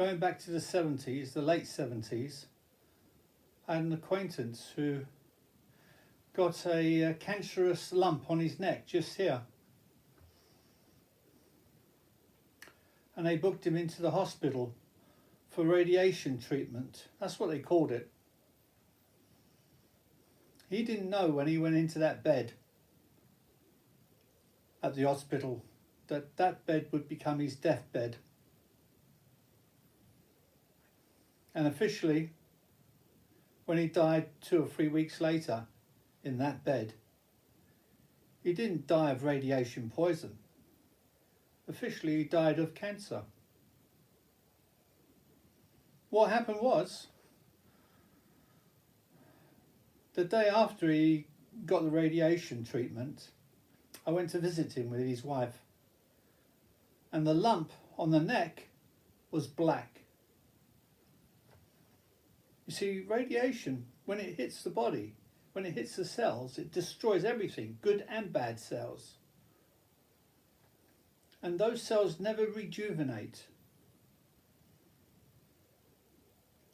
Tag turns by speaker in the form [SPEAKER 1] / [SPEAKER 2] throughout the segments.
[SPEAKER 1] Going back to the 70s, the late 70s, I had an acquaintance who got a cancerous lump on his neck just here. And they booked him into the hospital for radiation treatment. That's what they called it. He didn't know when he went into that bed at the hospital that that bed would become his deathbed. And officially, when he died 2 or 3 weeks later in that bed, he didn't die of radiation poison. Officially, he died of cancer. What happened was, the day after he got the radiation treatment, I went to visit him with his wife, and the lump on the neck was black. You see, radiation, when it hits the body, when it hits the cells, it destroys everything, good and bad cells. And those cells never rejuvenate.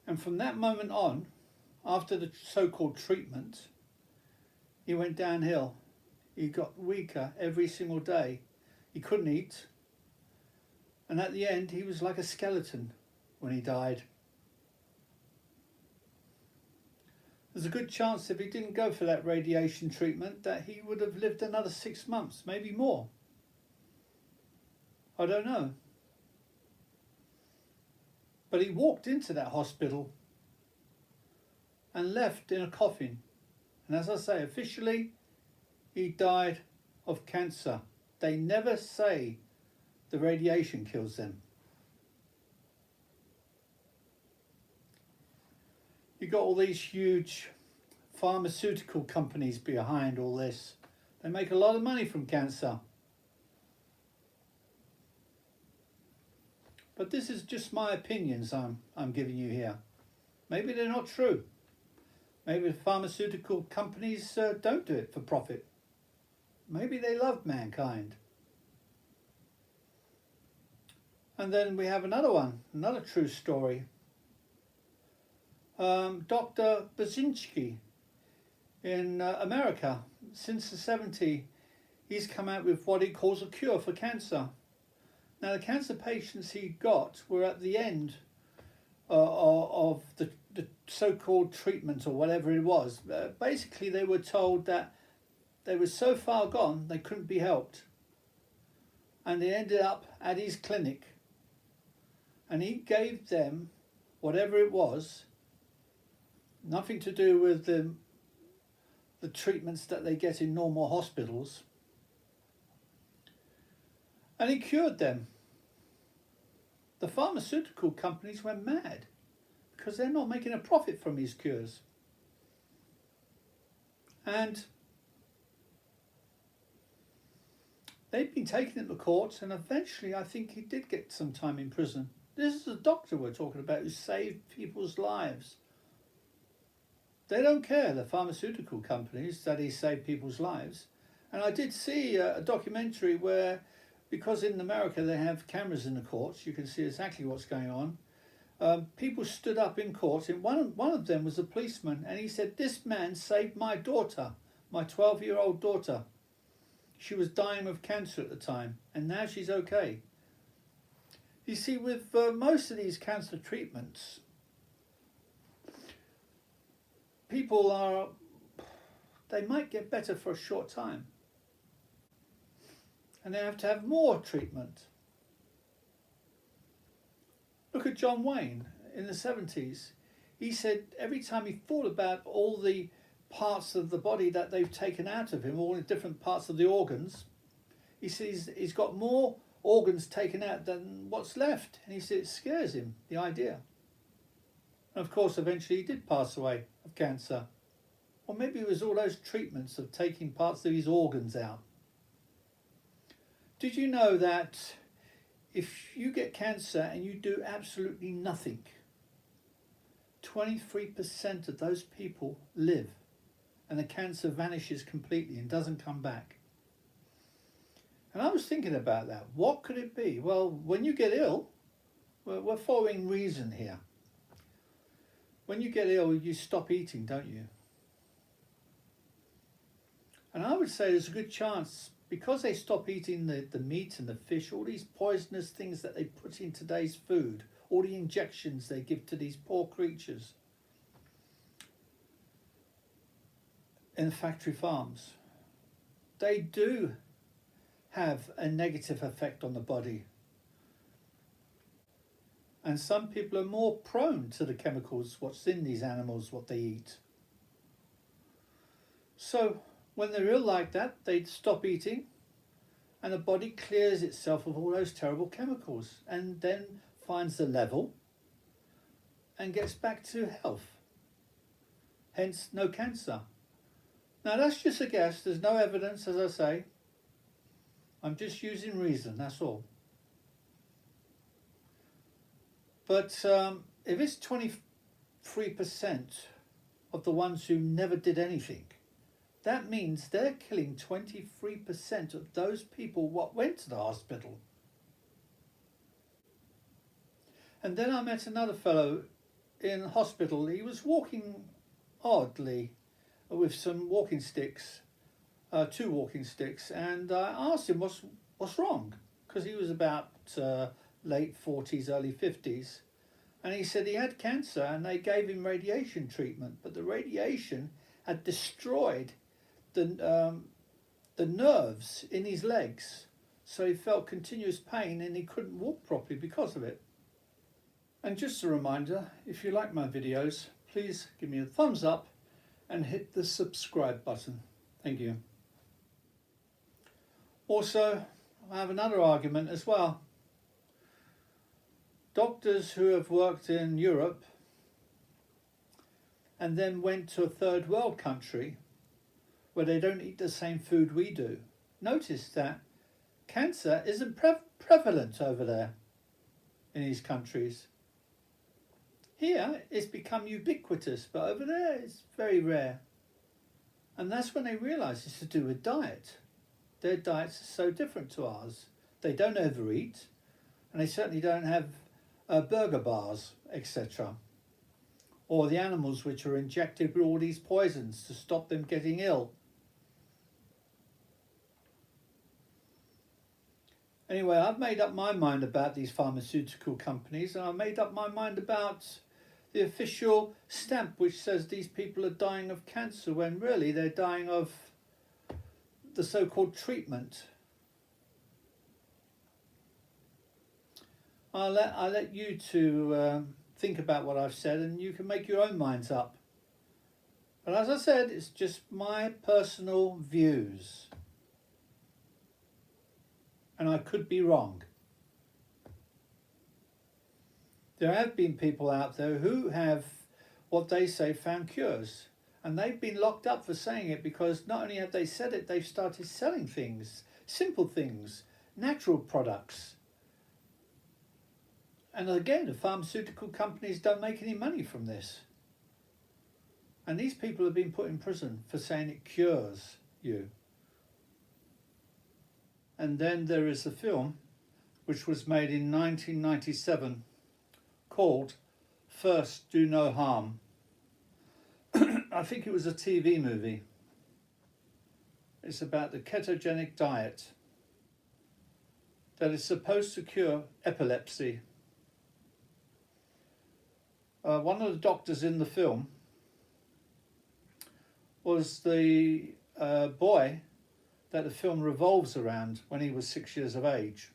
[SPEAKER 1] And from that moment on, after the so-called treatment, he went downhill. He got weaker every single day. He couldn't eat. And at the end, he was like a skeleton when he died. There's a good chance if he didn't go for that radiation treatment that he would have lived another 6 months, maybe more. I don't know. But he walked into that hospital and left in a coffin. And as I say, officially, he died of cancer. They never say the radiation kills them. You got all these huge pharmaceutical companies behind all this. They make a lot of money from cancer. But this is just my opinions I'm giving you here. Maybe they're not true. Maybe the pharmaceutical companies don't do it for profit. Maybe they love mankind. And then we have another one, another true story. Dr. Baczynski in America, since the 70s, he's come out with what he calls a cure for cancer. Now, the cancer patients he got were at the end of the so-called treatment or whatever it was. Basically, they were told that they were so far gone they couldn't be helped. And they ended up at his clinic. And he gave them whatever it was, nothing to do with the treatments that they get in normal hospitals. And he cured them. The pharmaceutical companies went mad because they're not making a profit from his cures. And they've been taking it to court, and eventually I think he did get some time in prison. This is a doctor we're talking about who saved people's lives. They don't care, the pharmaceutical companies, that he saved people's lives. And I did see a documentary where, because in America they have cameras in the courts, you can see exactly what's going on. People stood up in court, and one of them was a policeman, and he said, "This man saved my daughter, my 12-year-old daughter. She was dying of cancer at the time, and now she's okay." You see, with most of these cancer treatments, people they might get better for a short time. And they have to have more treatment. Look at John Wayne in the 70s. He said every time he thought about all the parts of the body that they've taken out of him, all the different parts of the organs, he says he's got more organs taken out than what's left. And he said it scares him, the idea. And of course, eventually he did pass away of cancer. Or maybe it was all those treatments of taking parts of his organs out. Did you know that if you get cancer and you do absolutely nothing, 23% of those people live and the cancer vanishes completely and doesn't come back? And I was thinking about that. What could it be? Well, when you get ill, We're following reason here. When you get ill, you stop eating, don't you? And I would say there's a good chance, because they stop eating the meat and the fish, all these poisonous things that they put in today's food, all the injections they give to these poor creatures in factory farms, they do have a negative effect on the body. And some people are more prone to the chemicals, what's in these animals, what they eat. So when they're ill like that, they stop eating and the body clears itself of all those terrible chemicals and then finds the level and gets back to health. Hence, no cancer. Now that's just a guess. There's no evidence, as I say. I'm just using reason, that's all. But if it's 23% of the ones who never did anything, that means they're killing 23% of those people what went to the hospital. And then I met another fellow in hospital. He was walking oddly with some walking sticks, 2 walking sticks, and I asked him what's wrong, because he was about late 40s, early 50s, and he said he had cancer and they gave him radiation treatment, but the radiation had destroyed the nerves in his legs, so he felt continuous pain and he couldn't walk properly because of it. And just a reminder, if you like my videos, please give me a thumbs up and hit the subscribe button. Thank you. Also, I have another argument as well. Doctors who have worked in Europe and then went to a third world country where they don't eat the same food we do, notice that cancer isn't prevalent over there in these countries. Here it's become ubiquitous, but over there it's very rare. And that's when they realise it's to do with diet. Their diets are so different to ours. They don't overeat, and they certainly don't have burger bars, etc. Or the animals which are injected with all these poisons to stop them getting ill. Anyway, I've made up my mind about these pharmaceutical companies, and I've made up my mind about the official stamp which says these people are dying of cancer when really they're dying of the so-called treatment. I'll let you two think about what I've said, and you can make your own minds up. But as I said, it's just my personal views. And I could be wrong. There have been people out there who have, what they say, found cures. And they've been locked up for saying it, because not only have they said it, they've started selling things, simple things, natural products. And again, the pharmaceutical companies don't make any money from this. And these people have been put in prison for saying it cures you. And then there is a film which was made in 1997 called First Do No Harm. I think it was a TV movie. It's about the ketogenic diet that is supposed to cure epilepsy. One of the doctors in the film was the boy that the film revolves around when he was 6 years of age.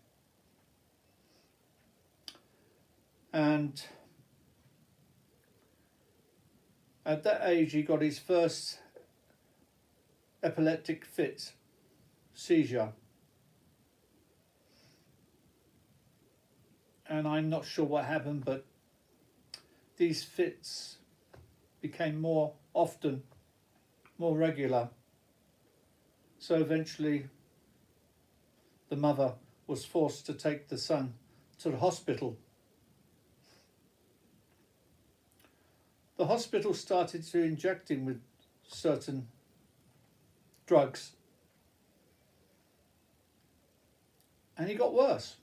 [SPEAKER 1] And at that age he got his first epileptic fit, seizure. And I'm not sure what happened, but these fits became more often, more regular. So eventually the mother was forced to take the son to the hospital. The hospital started to inject him with certain drugs. And he got worse.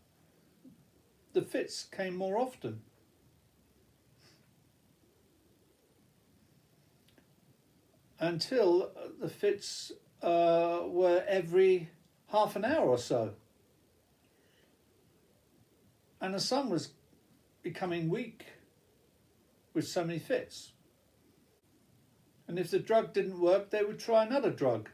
[SPEAKER 1] the fits came more often. Until the fits were every half an hour or so. And the son was becoming weak with so many fits. And if the drug didn't work, they would try another drug.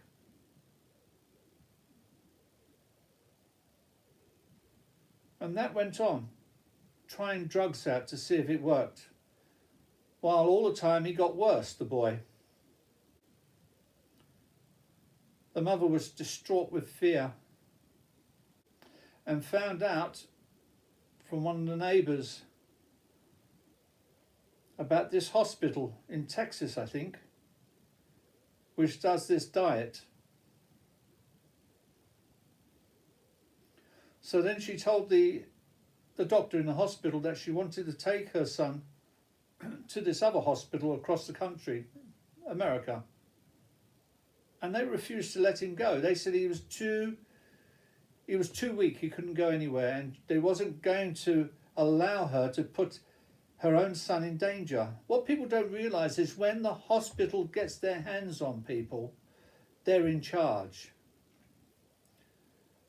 [SPEAKER 1] And that went on, trying drugs out to see if it worked. While all the time he got worse, the boy. The mother was distraught with fear and found out from one of the neighbours about this hospital in Texas, I think, which does this diet. So then she told the doctor in the hospital that she wanted to take her son to this other hospital across the country, America. And they refused to let him go. They said he was too weak, he couldn't go anywhere, and they wasn't going to allow her to put her own son in danger. What people don't realise is when the hospital gets their hands on people, they're in charge.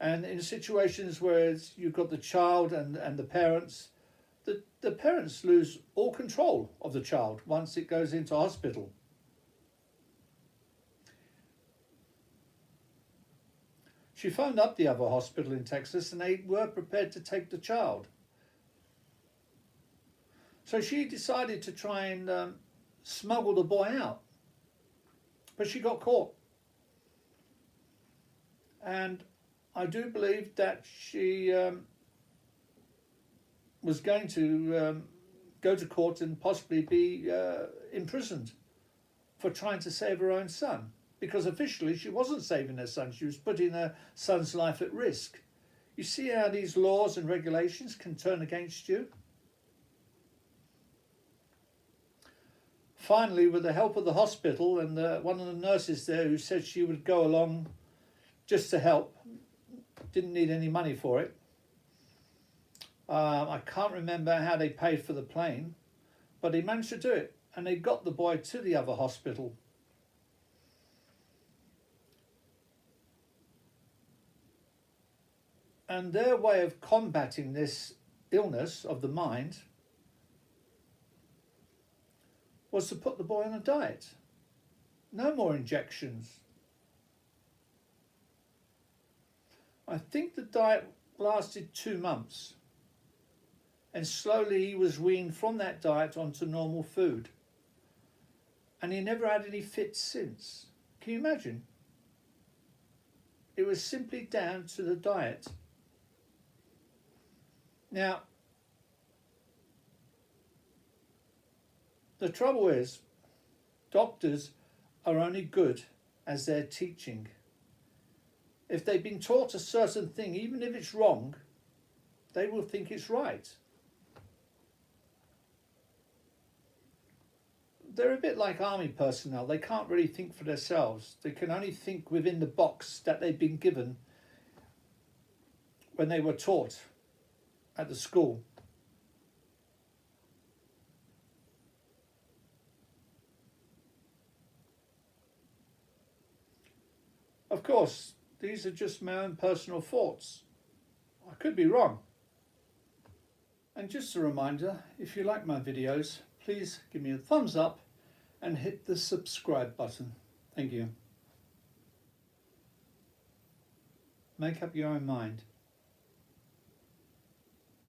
[SPEAKER 1] And in situations where you've got the child and the parents, the parents lose all control of the child once it goes into hospital. She phoned up the other hospital in Texas and they were prepared to take the child. So she decided to try and smuggle the boy out. But she got caught. And I do believe that she was going to go to court and possibly be imprisoned for trying to save her own son. Because officially she wasn't saving her son, she was putting her son's life at risk. You see how these laws and regulations can turn against you? Finally, with the help of the hospital and one of the nurses there who said she would go along just to help, didn't need any money for it. I can't remember how they paid for the plane, but they managed to do it and they got the boy to the other hospital. And their way of combating this illness of the mind was to put the boy on a diet. No more injections. I think the diet lasted 2 months. And slowly he was weaned from that diet onto normal food. And he never had any fits since. Can you imagine? It was simply down to the diet. Now, the trouble is, doctors are only good as they're teaching. If they've been taught a certain thing, even if it's wrong, they will think it's right. They're a bit like army personnel. They can't really think for themselves. They can only think within the box that they've been given when they were taught at the school. Of course, these are just my own personal thoughts. I could be wrong. And just a reminder, if you like my videos, please give me a thumbs up and hit the subscribe button. Thank you. Make up your own mind.